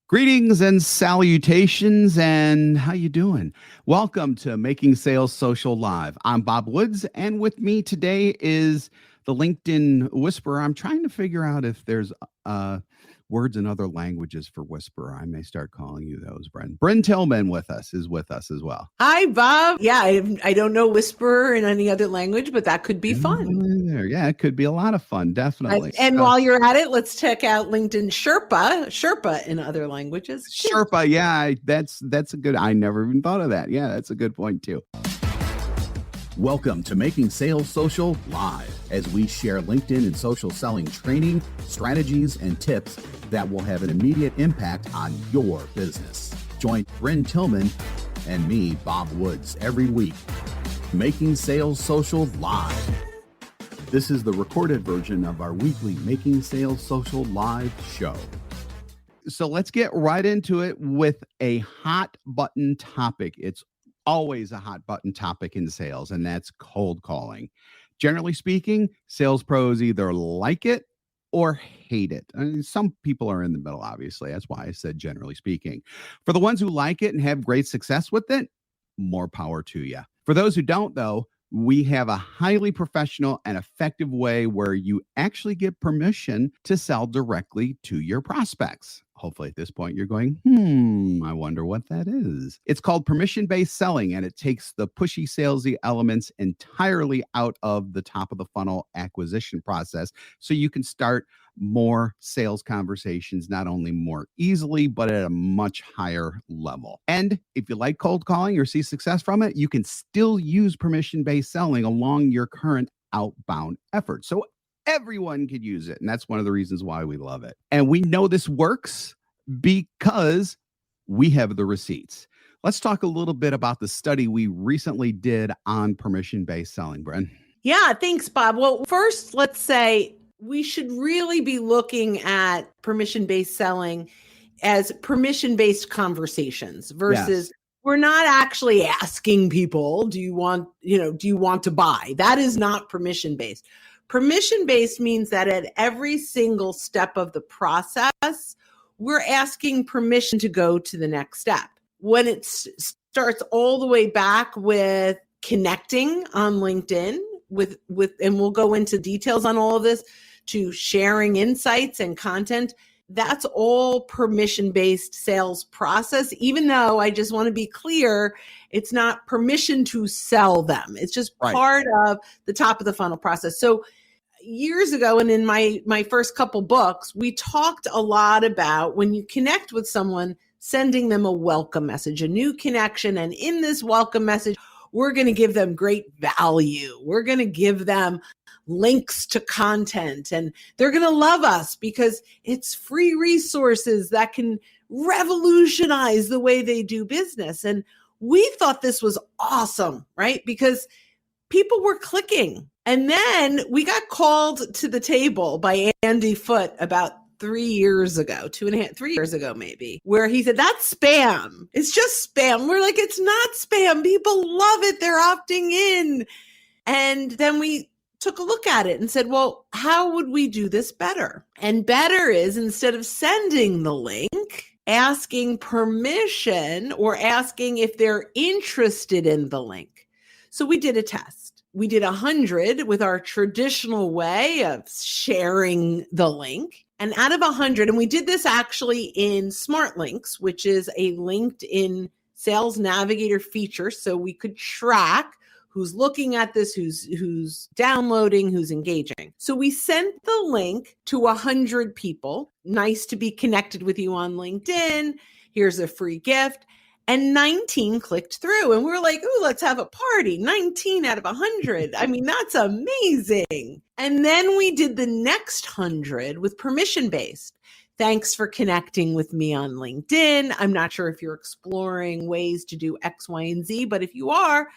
Greetings and salutations, and how you doing? Welcome to Making Sales Social Live. I'm Bob Woods, and with me today is the LinkedIn Whisperer. I'm trying to figure out if there's words in other languages for whisperer. I may start calling you those, Brynne. Brynne Tillman is with us as well. Hi, Bob. Yeah, I don't know whisperer in any other language, but that could be fun. Yeah, it could be a lot of fun, definitely. And while you're at it, let's check out LinkedIn Sherpa in other languages. Sherpa, yeah, that's a good, I never even thought of that. Yeah, that's a good point too. Welcome to Making Sales Social Live, as we share LinkedIn and social selling training, strategies, and tips that will have an immediate impact on your business. Join Brynne Tillman and me, Bob Woods, every week. Making Sales Social Live. This is the recorded version of our weekly Making Sales Social Live show. So let's get right into it with a hot button topic. It's always a hot button topic in sales, and that's cold calling. Generally speaking, sales pros either like it or hate it. I mean, some people are in the middle, obviously. That's why I said generally speaking. For the ones who like it and have great success with it, more power to you. For those who don't, though, we have a highly professional and effective way where you actually get permission to sell directly to your prospects. Hopefully at this point you're going, I wonder what that is. It's called permission-based selling, and it takes the pushy salesy elements entirely out of the top of the funnel acquisition process, so you can start more sales conversations, not only more easily, but at a much higher level. And if you like cold calling or see success from it, you can still use permission-based selling along your current outbound efforts. So everyone could use it. And that's one of the reasons why we love it. And we know this works because we have the receipts. Let's talk a little bit about the study we recently did on permission-based selling, Brynne. Yeah, thanks, Bob. Well, first, let's say we should really be looking at permission-based selling as permission-based conversations versus we're not actually asking people, do you want to buy? That is not permission-based. Permission-based means that at every single step of the process, we're asking permission to go to the next step. When it starts all the way back with connecting on LinkedIn with, and we'll go into details on all of this, to sharing insights and content, that's all permission-based sales process, even though I just want to be clear, it's not permission to sell them. It's just part of the top of the funnel process. So years ago, and in my first couple books, we talked a lot about when you connect with someone, sending them a welcome message, a new connection. And in this welcome message, we're going to give them great value. We're going to give them links to content, and they're going to love us because it's free resources that can revolutionize the way they do business. And we thought this was awesome, right? Because people were clicking. And then we got called to the table by Andy Foote about 3 years ago, 3 years ago, maybe, where he said, that's spam. It's just spam. We're like, it's not spam. People love it. They're opting in. And then we took a look at it and said, well, how would we do this better? And better is, instead of sending the link, asking permission or asking if they're interested in the link. So we did a test. We did 100 with our traditional way of sharing the link. And out of 100, and we did this actually in Smart Links, which is a LinkedIn Sales Navigator feature. So we could track who's looking at this, who's downloading, who's engaging. So we sent the link to 100 people. Nice to be connected with you on LinkedIn. Here's a free gift. And 19 clicked through. And we're like, ooh, let's have a party. 19 out of 100. I mean, that's amazing. And then we did the next 100 with permission-based. Thanks for connecting with me on LinkedIn. I'm not sure if you're exploring ways to do X, Y, and Z, but if you are,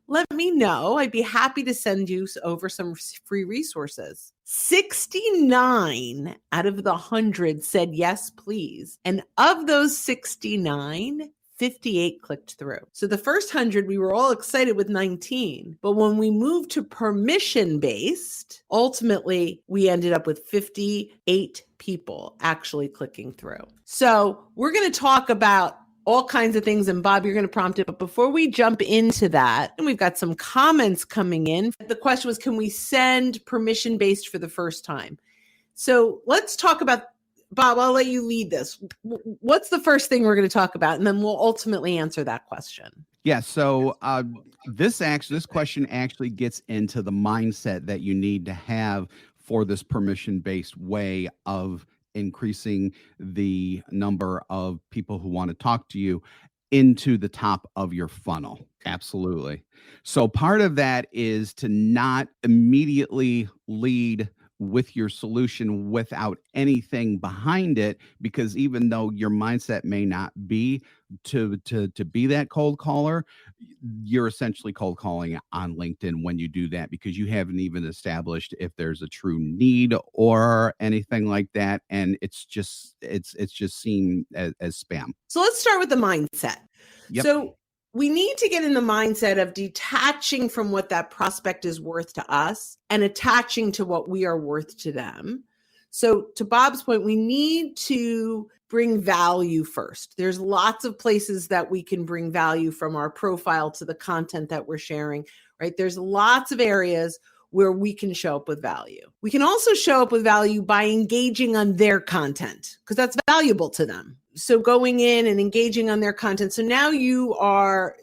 let me know. I'd be happy to send you over some free resources. 69 out of the 100 said yes, please. And of those 69, 58 clicked through. So the first 100, we were all excited with 19. But when we moved to permission-based, ultimately, we ended up with 58 people actually clicking through. So we're going to talk about all kinds of things. And Bob, you're going to prompt it. But before we jump into that, and we've got some comments coming in. The question was, can we send permission-based for the first time? So let's talk about, Bob, I'll let you lead this. What's the first thing we're going to talk about? And then we'll ultimately answer that question. Yeah. So this question actually gets into the mindset that you need to have for this permission-based way of increasing the number of people who want to talk to you into the top of your funnel. Absolutely. So part of that is to not immediately lead with your solution without anything behind it, because even though your mindset may not be to be that cold caller, you're essentially cold calling on LinkedIn when you do that, because you haven't even established if there's a true need or anything like that, and it's just seen as spam. So let's start with the mindset. Yep. So we need to get in the mindset of detaching from what that prospect is worth to us and attaching to what we are worth to them. So to Bob's point, we need to bring value first. There's lots of places that we can bring value, from our profile to the content that we're sharing, right? There's lots of areas where we can show up with value. We can also show up with value by engaging on their content, because that's valuable to them. So going in and engaging on their content. So now you are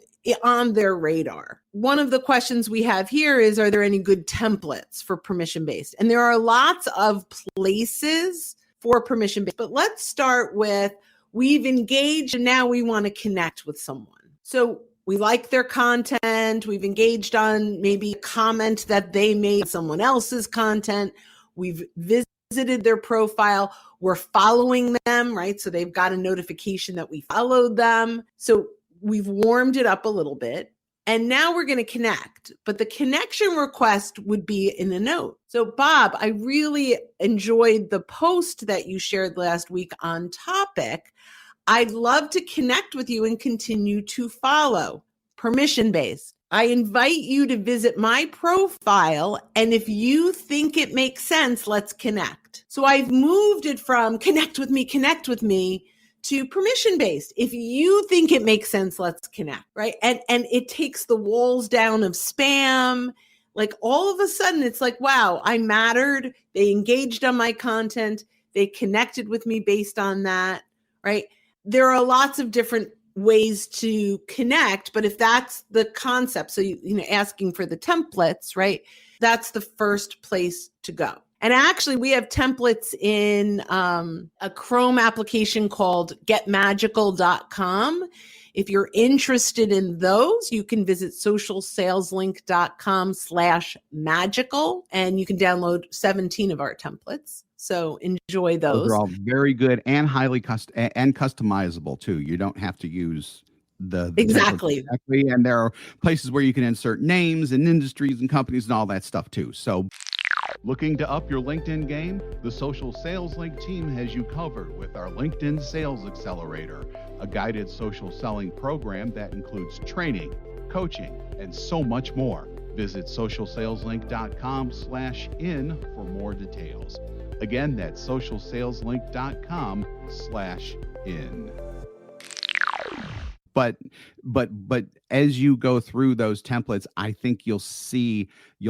on their radar. One of the questions we have here is, are there any good templates for permission-based? And there are lots of places for permission-based, but let's start with, we've engaged and now we want to connect with someone. So we like their content. We've engaged on maybe a comment that they made someone else's content. We've visited their profile. We're following them, right? So they've got a notification that we followed them. So we've warmed it up a little bit. And now we're going to connect. But the connection request would be in a note. So Bob, I really enjoyed the post that you shared last week on topic. I'd love to connect with you and continue to follow. Permission-based. I invite you to visit my profile, and if you think it makes sense, let's connect. So I've moved it from connect with me to permission-based. If you think it makes sense, let's connect, right? And it takes the walls down of spam. Like all of a sudden it's like, wow, I mattered. They engaged on my content. They connected with me based on that, right? There are lots of different ways to connect, but if that's the concept, so you know, asking for the templates, right? That's the first place to go. And actually, we have templates in a Chrome application called getmagical.com. If you're interested in those, you can visit socialsaleslink.com/magical, and you can download 17 of our templates. So enjoy those. Those are all very good and highly customizable too. You don't have to use the exactly. And there are places where you can insert names and industries and companies and all that stuff too. So looking to up your LinkedIn game? The Social Sales Link team has you covered with our LinkedIn Sales Accelerator, a guided social selling program that includes training, coaching, and so much more. Visit socialsaleslink.com/in for more details. Again, that's socialsaleslink.com/in. But as you go through those templates, I think you'll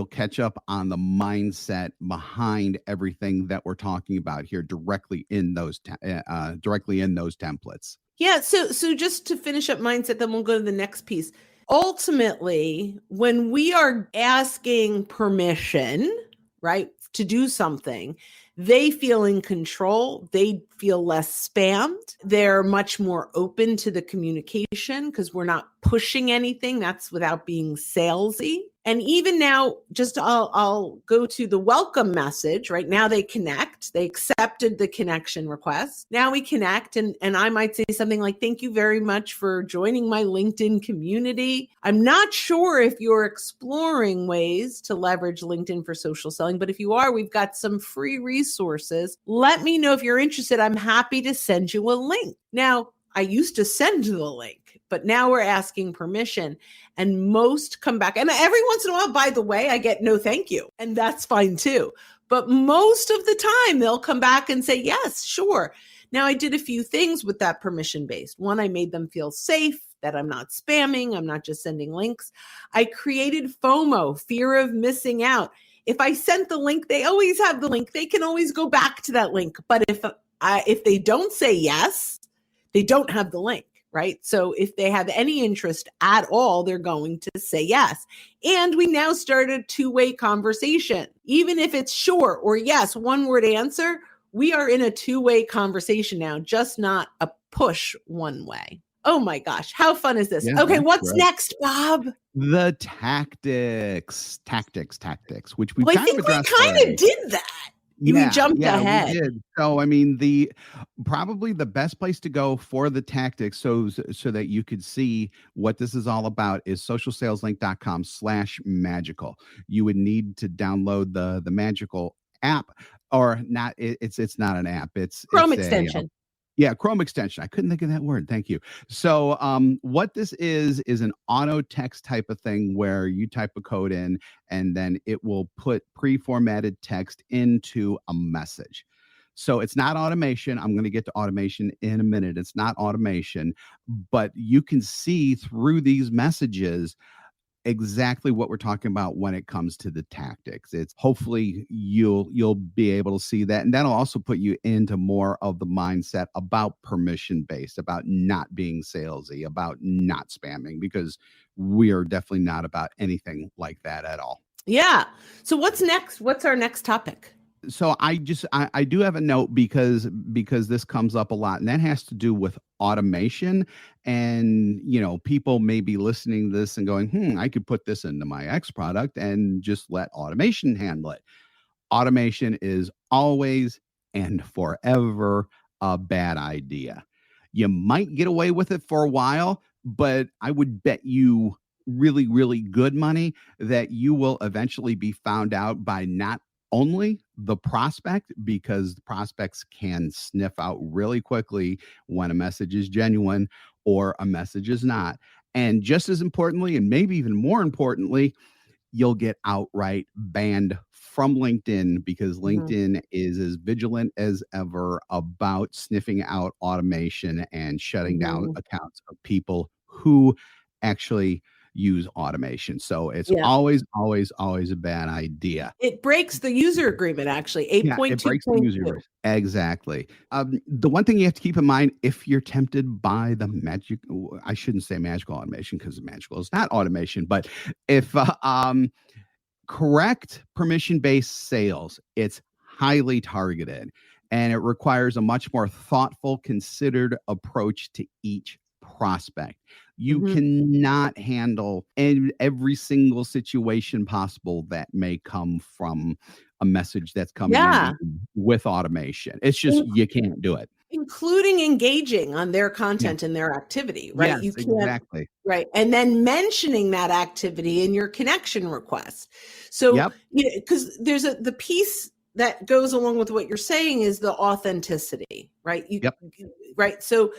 catch up on the mindset behind everything that we're talking about here directly in those templates. Yeah. So just to finish up mindset, then we'll go to the next piece. Ultimately, when we are asking permission, right, to do something, they feel in control. They feel less spammed. They're much more open to the communication because we're not pushing anything. That's without being salesy. And even now, I'll go to the welcome message, right? Now they connect. They accepted the connection request. Now we connect, and I might say something like, thank you very much for joining my LinkedIn community. I'm not sure if you're exploring ways to leverage LinkedIn for social selling, but if you are, we've got some free resources. Let me know if you're interested. I'm happy to send you a link. Now, I used to send the link. but now we're asking permission, and most come back. And every once in a while, by the way, I get no thank you, and that's fine too. But most of the time they'll come back and say, yes, sure. Now I did a few things with that permission-based. One, I made them feel safe, that I'm not spamming. I'm not just sending links. I created FOMO, fear of missing out. If I sent the link, they always have the link. They can always go back to that link. But if they don't say yes, they don't have the link, right? So if they have any interest at all, they're going to say yes. And we now start a two-way conversation. Even if it's short or yes, one-word answer, we are in a two-way conversation now, just not a push one way. Oh my gosh, how fun is this? Yeah, okay, what's right. next, Bob? The tactics, which we I think we kind of did that. We jumped ahead. We did. So, I mean, probably the best place to go for the tactics, so that you could see what this is all about, is socialsaleslink.com/magical. You would need to download the Magical app, or not. It's not an app. It's Chrome extension. Chrome extension. I couldn't think of that word. Thank you. So what this is an auto text type of thing where you type a code in and then it will put pre-formatted text into a message. So it's not automation. I'm going to get to automation in a minute. It's not automation, but you can see through these messages exactly what we're talking about when it comes to the tactics. It's hopefully you'll be able to see that, and that'll also put you into more of the mindset about permission based, about not being salesy, about not spamming, because we are definitely not about anything like that at all. Yeah. So what's next? What's our next topic? So I do have a note because this comes up a lot, and that has to do with automation. And, people may be listening to this and going, I could put this into my X product and just let automation handle it. Automation is always and forever a bad idea. You might get away with it for a while, but I would bet you really, really good money that you will eventually be found out by not only the prospect, because the prospects can sniff out really quickly when a message is genuine or a message is not. And just as importantly, and maybe even more importantly, you'll get outright banned from LinkedIn, because LinkedIn is as vigilant as ever about sniffing out automation and shutting down accounts of people who actually use automation. So it's always a bad idea. It breaks the user agreement, actually. 8.2. It breaks the user agreement. Exactly. The one thing you have to keep in mind, if you're tempted by I shouldn't say magical automation, because magical is not automation, but if correct permission-based sales, it's highly targeted, and it requires a much more thoughtful, considered approach to each prospect. You cannot handle every single situation possible that may come from a message that's coming in with automation. It's just, you can't do it. Including engaging on their content and their activity, right? Yes, you can't, exactly. Right. And then mentioning that activity in your connection request. So, because there's the piece that goes along with what you're saying is the authenticity, right? Right. So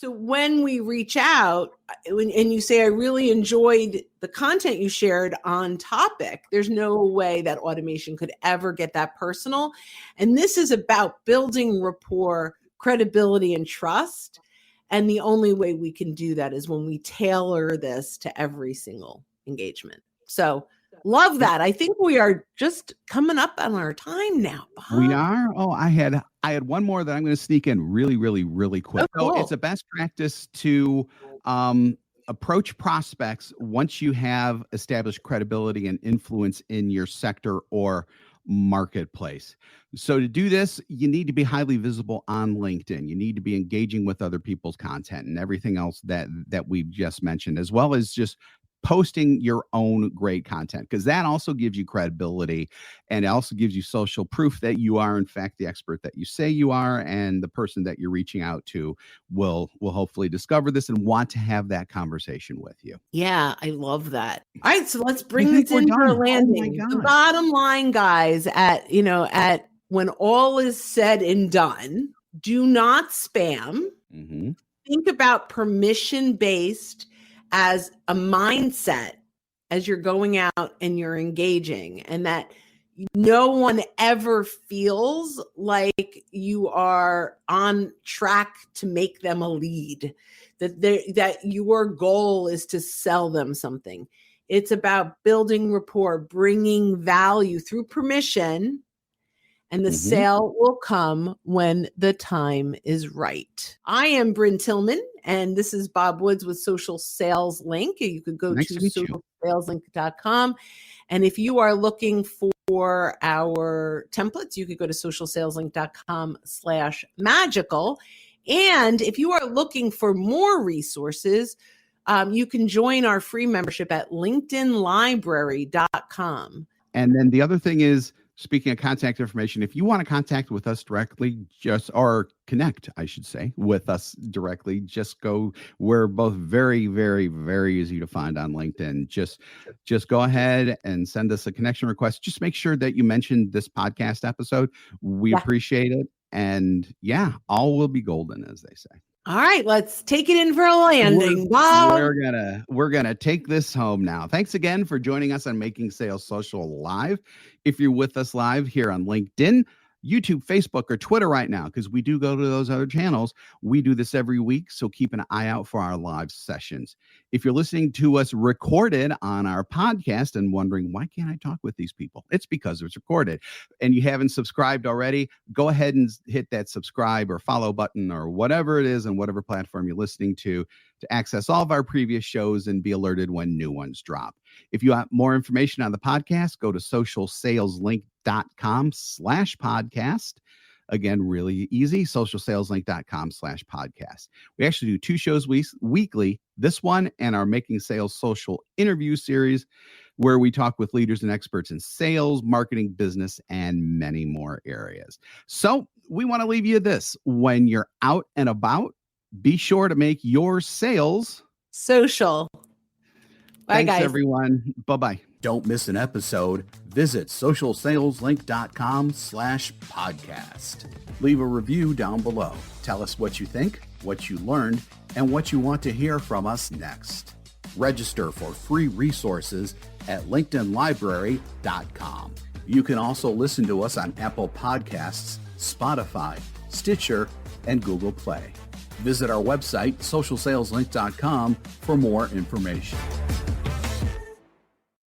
when we reach out and you say, I really enjoyed the content you shared on topic, there's no way that automation could ever get that personal. And this is about building rapport, credibility, and trust. And the only way we can do that is when we tailor this to every single engagement. So love that. I think we are just coming up on our time now, Bob. We are. Oh, I had one more that I'm going to sneak in really, really, really quick. Oh, cool. So it's a best practice to approach prospects once you have established credibility and influence in your sector or marketplace. So to do this, you need to be highly visible on LinkedIn. You need to be engaging with other people's content and everything else that we've just mentioned, as well as just posting your own great content, because that also gives you credibility, and it also gives you social proof that you are in fact the expert that you say you are, and the person that you're reaching out to will hopefully discover this and want to have that conversation with you. Yeah, I love that. All right, so let's bring this in for a landing. The bottom line, guys, at when all is said and done, do not spam. think about permission-based as a mindset as you're going out and you're engaging, and that no one ever feels like you are on track to make them a lead, that your goal is to sell them something. It's about building rapport, bringing value through permission, and the sale will come when the time is right. I am Brynne Tillman, and this is Bob Woods with Social Sales Link. You could go to socialsaleslink.com. And if you are looking for our templates, you could go to socialsaleslink.com/magical. And if you are looking for more resources, you can join our free membership at linkedinlibrary.com. And then the other thing is, speaking of contact information, if you want to contact with us directly, or connect, I should say, with us directly, just go. We're both very, very, very easy to find on LinkedIn. Just go ahead and send us a connection request. Just make sure that you mentioned this podcast episode. We appreciate it. And all will be golden, as they say. All right, let's take it in for a landing, Bob. We're gonna take this home now. Thanks again for joining us on Making Sales Social Live. If you're with us live here on LinkedIn, YouTube, Facebook, or Twitter right now, because we do go to those other channels. We do this every week, so keep an eye out for our live sessions. If you're listening to us recorded on our podcast and wondering, why can't I talk with these people? It's because it's recorded. And you haven't subscribed already, go ahead and hit that subscribe or follow button or whatever it is on whatever platform you're listening to access all of our previous shows and be alerted when new ones drop. If you want more information on the podcast, go to socialsaleslink.com/podcast. Again, really easy, socialsaleslink.com/podcast. We actually do 2 shows weekly, this one and our Making Sales Social interview series, where we talk with leaders and experts in sales, marketing, business, and many more areas. So we want to leave you this: when you're out and about, be sure to make your sales social. Bye, Thanks, guys. everyone. Bye-bye. Don't miss an episode. Visit socialsaleslink.com/podcast. Leave a review down below. Tell us what you think, what you learned, and what you want to hear from us next. Register for free resources at linkedinlibrary.com. You can also listen to us on Apple Podcasts, Spotify, Stitcher, and Google Play. Visit our website, socialsaleslink.com, for more information.